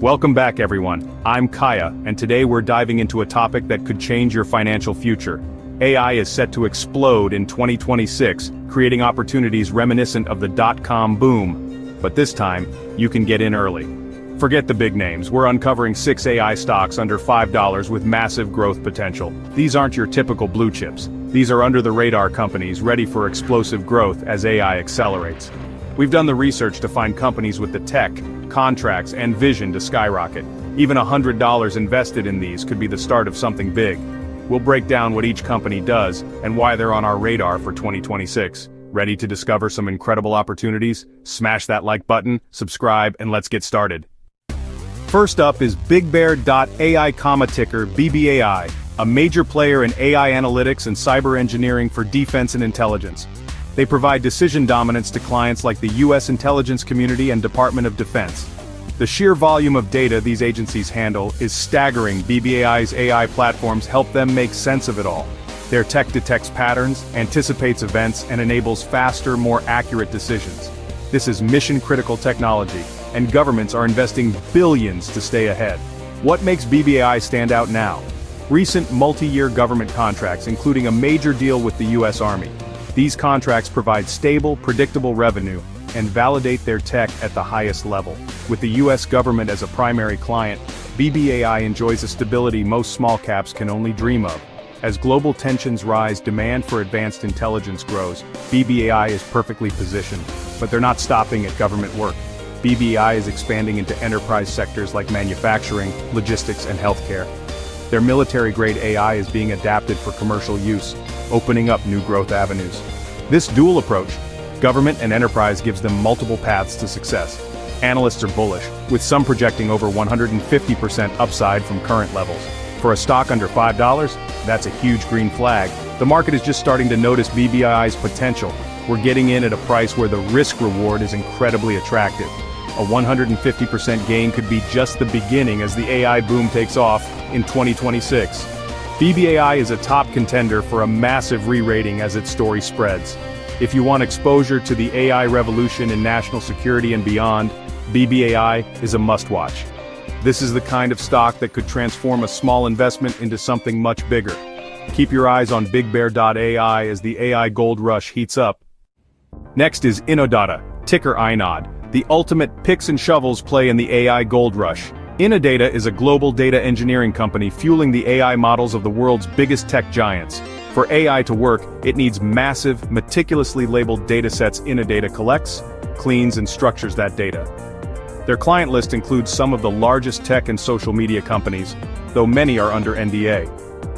Welcome back everyone, I'm Kaya, and today we're diving into a topic that could change your financial future. AI is set to explode in 2026, creating opportunities reminiscent of the dot-com boom. But this time, you can get in early. Forget the big names, we're uncovering 6 AI stocks under $5 with massive growth potential. These aren't your typical blue chips. These are under-the-radar companies ready for explosive growth as AI accelerates. We've done the research to find companies with the tech, contracts, and vision to skyrocket. Even $100 invested in these could be the start of something big. We'll break down what each company does and why they're on our radar for 2026. Ready to discover some incredible opportunities? Smash that like button, subscribe, and let's get started. First up is BigBear.ai, ticker BBAI, a major player in AI analytics and cyber engineering for defense and intelligence. They provide decision dominance to clients like the U.S. intelligence community and Department of Defense. The sheer volume of data these agencies handle is staggering. BBAI's AI platforms help them make sense of it all. Their tech detects patterns, anticipates events, and enables faster, more accurate decisions. This is mission-critical technology, and governments are investing billions to stay ahead. What makes BBAI stand out now? Recent multi-year government contracts, including a major deal with the U.S. Army. These contracts provide stable, predictable revenue and validate their tech at the highest level. With the U.S. government as a primary client, BBAI enjoys a stability most small caps can only dream of. As global tensions rise, demand for advanced intelligence grows. BBAI is perfectly positioned, but they're not stopping at government work. BBAI is expanding into enterprise sectors like manufacturing, logistics, and healthcare. Their military-grade AI is being adapted for commercial use, opening up new growth avenues. This dual approach, government and enterprise, gives them multiple paths to success. Analysts are bullish, with some projecting over 150% upside from current levels. For a stock under $5, that's a huge green flag. The market is just starting to notice BBAI's potential. We're getting in at a price where the risk-reward is incredibly attractive. A 150% gain could be just the beginning as the AI boom takes off in 2026. BBAI is a top contender for a massive re-rating as its story spreads. If you want exposure to the AI revolution in national security and beyond, BBAI is a must-watch. This is the kind of stock that could transform a small investment into something much bigger. Keep your eyes on BigBear.ai as the AI gold rush heats up. Next is Inodata, ticker INOD, the ultimate picks and shovels play in the AI gold rush. Inodata is a global data engineering company fueling the AI models of the world's biggest tech giants. For AI to work, it needs massive, meticulously labeled datasets. Inodata collects, cleans, and structures that data. Their client list includes some of the largest tech and social media companies, though many are under NDA.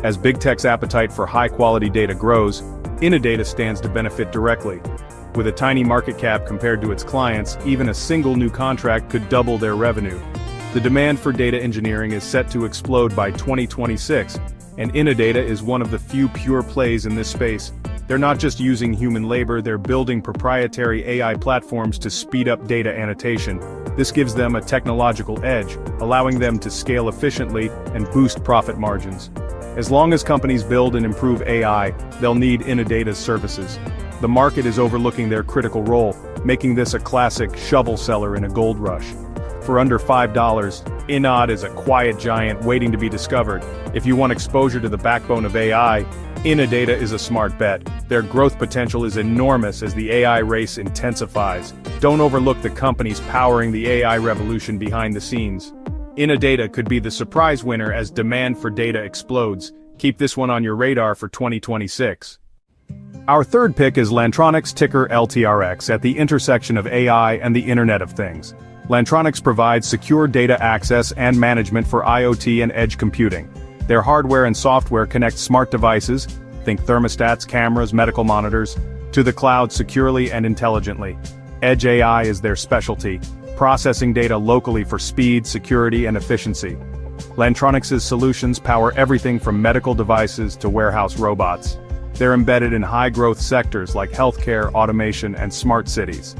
As big tech's appetite for high-quality data grows, Inodata stands to benefit directly. With a tiny market cap compared to its clients, even a single new contract could double their revenue. The demand for data engineering is set to explode by 2026, and Inodata is one of the few pure plays in this space. They're not just using human labor, they're building proprietary AI platforms to speed up data annotation. This gives them a technological edge, allowing them to scale efficiently and boost profit margins. As long as companies build and improve AI, they'll need Inodata's services. The market is overlooking their critical role, making this a classic shovel seller in a gold rush. For under $5, INOD is a quiet giant waiting to be discovered. If you want exposure to the backbone of AI, Inodata is a smart bet. Their growth potential is enormous as the AI race intensifies. Don't overlook the companies powering the AI revolution behind the scenes. Inodata could be the surprise winner as demand for data explodes. Keep this one on your radar for 2026. Our third pick is Lantronics, ticker LTRX, at the intersection of AI and the Internet of Things. Lantronics provides secure data access and management for IoT and edge computing. Their hardware and software connect smart devices, think thermostats, cameras, medical monitors, to the cloud securely and intelligently. Edge AI is their specialty, processing data locally for speed, security, and efficiency. Lantronics' solutions power everything from medical devices to warehouse robots. They're embedded in high-growth sectors like healthcare, automation, and smart cities.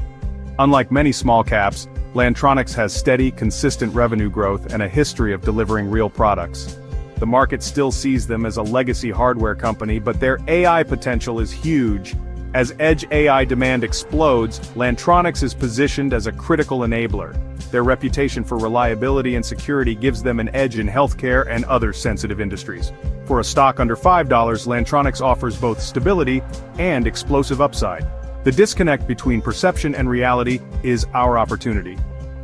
Unlike many small caps, Lantronics has steady, consistent revenue growth and a history of delivering real products. The market still sees them as a legacy hardware company, but their AI potential is huge. As edge AI demand explodes, Lantronics is positioned as a critical enabler. Their reputation for reliability and security gives them an edge in healthcare and other sensitive industries. For a stock under $5, Lantronics offers both stability and explosive upside. The disconnect between perception and reality is our opportunity.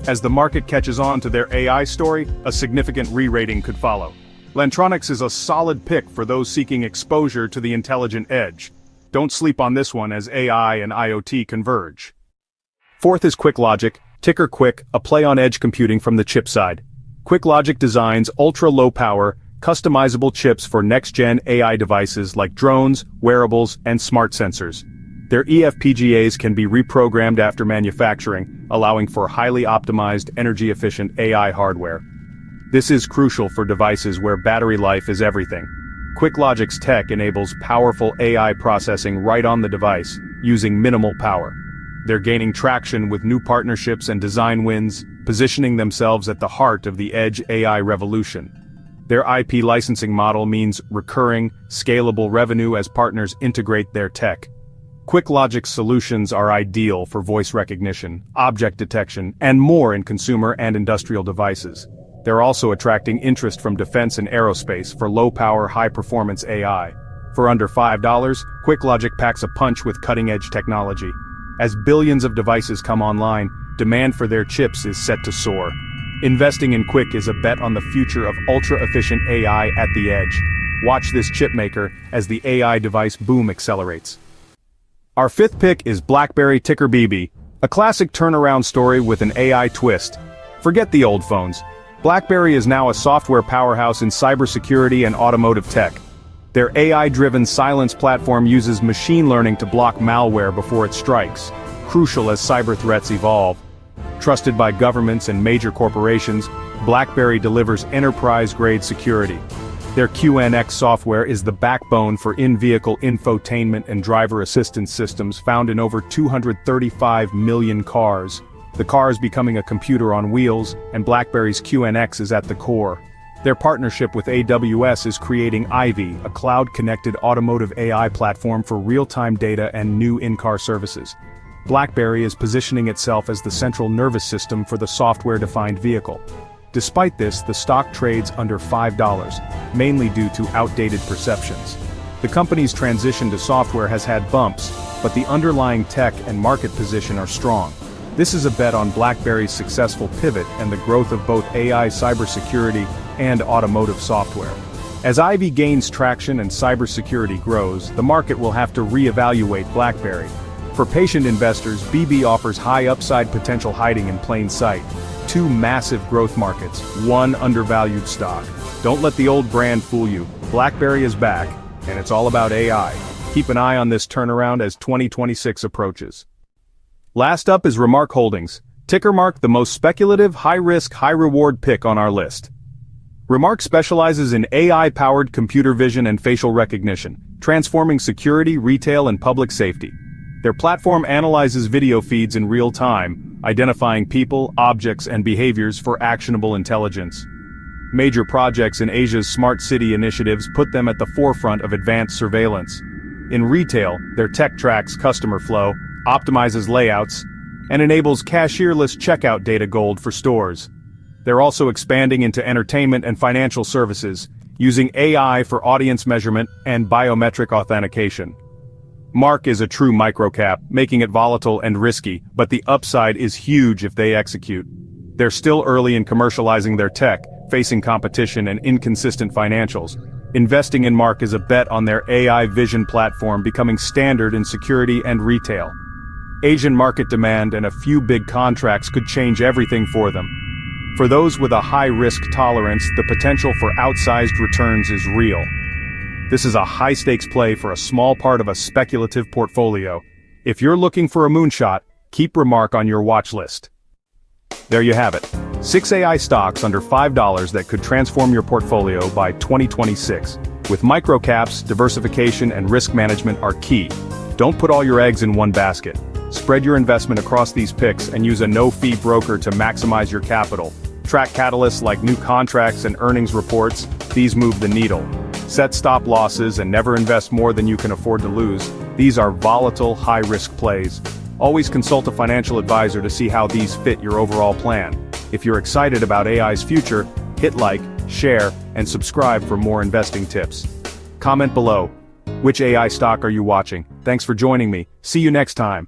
As the market catches on to their AI story, a significant re-rating could follow. Lantronics is a solid pick for those seeking exposure to the intelligent edge. Don't sleep on this one as AI and IoT converge. Fourth is QuickLogic, ticker QUIK, a play on edge computing from the chip side. QuickLogic designs ultra-low power, customizable chips for next-gen AI devices like drones, wearables, and smart sensors. Their eFPGAs can be reprogrammed after manufacturing, allowing for highly optimized, energy-efficient AI hardware. This is crucial for devices where battery life is everything. QuickLogic's tech enables powerful AI processing right on the device, using minimal power. They're gaining traction with new partnerships and design wins, positioning themselves at the heart of the edge AI revolution. Their IP licensing model means recurring, scalable revenue as partners integrate their tech. QuickLogic's solutions are ideal for voice recognition, object detection, and more in consumer and industrial devices. They're also attracting interest from defense and aerospace for low-power, high-performance AI. For under $5, QuickLogic packs a punch with cutting-edge technology. As billions of devices come online, demand for their chips is set to soar. Investing in QUIK is a bet on the future of ultra-efficient AI at the edge. Watch this chipmaker as the AI device boom accelerates. Our fifth pick is BlackBerry, ticker BB, a classic turnaround story with an AI twist. Forget the old phones. BlackBerry is now a software powerhouse in cybersecurity and automotive tech. Their AI-driven Silence platform uses machine learning to block malware before it strikes, crucial as cyber threats evolve. Trusted by governments and major corporations, BlackBerry delivers enterprise-grade security. Their QNX software is the backbone for in-vehicle infotainment and driver assistance systems found in over 235 million cars. The car is becoming a computer on wheels, and BlackBerry's QNX is at the core. Their partnership with AWS is creating Ivy, a cloud-connected automotive AI platform for real-time data and new in-car services. BlackBerry is positioning itself as the central nervous system for the software-defined vehicle. Despite this, the stock trades under $5, mainly due to outdated perceptions. The company's transition to software has had bumps, but the underlying tech and market position are strong. This is a bet on BlackBerry's successful pivot and the growth of both AI cybersecurity and automotive software. As Ivy gains traction and cybersecurity grows, the market will have to re-evaluate BlackBerry. For patient investors, BB offers high upside potential hiding in plain sight. Two massive growth markets, one undervalued stock. Don't let the old brand fool you. BlackBerry is back, and it's all about AI. Keep an eye on this turnaround as 2026 approaches. Last up is Remark Holdings, ticker Mark, the most speculative, high-risk, high-reward pick on our list. Remark specializes in AI-powered computer vision and facial recognition, transforming security, retail, and public safety. Their platform analyzes video feeds in real time, identifying people, objects, and behaviors for actionable intelligence. Major projects in Asia's smart city initiatives put them at the forefront of advanced surveillance. In retail, their tech tracks customer flow, optimizes layouts, and enables cashierless checkout data gold for stores. They're also expanding into entertainment and financial services, using AI for audience measurement and biometric authentication. Mark is a true microcap, making it volatile and risky, but the upside is huge if they execute. They're still early in commercializing their tech, facing competition and inconsistent financials. Investing in Mark is a bet on their AI vision platform becoming standard in security and retail. Asian market demand and a few big contracts could change everything for them. For those with a high risk tolerance, the potential for outsized returns is real. This is a high-stakes play for a small part of a speculative portfolio. If you're looking for a moonshot, keep Remark on your watch list. There you have it. 6 AI stocks under $5 that could transform your portfolio by 2026. With microcaps, diversification and risk management are key. Don't put all your eggs in one basket. Spread your investment across these picks and use a no-fee broker to maximize your capital. Track catalysts like new contracts and earnings reports. These move the needle. Set stop losses and never invest more than you can afford to lose. These are volatile, high-risk plays. Always consult a financial advisor to see how these fit your overall plan. If you're excited about AI's future, hit like, share, and subscribe for more investing tips. Comment below. Which AI stock are you watching? Thanks for joining me. See you next time.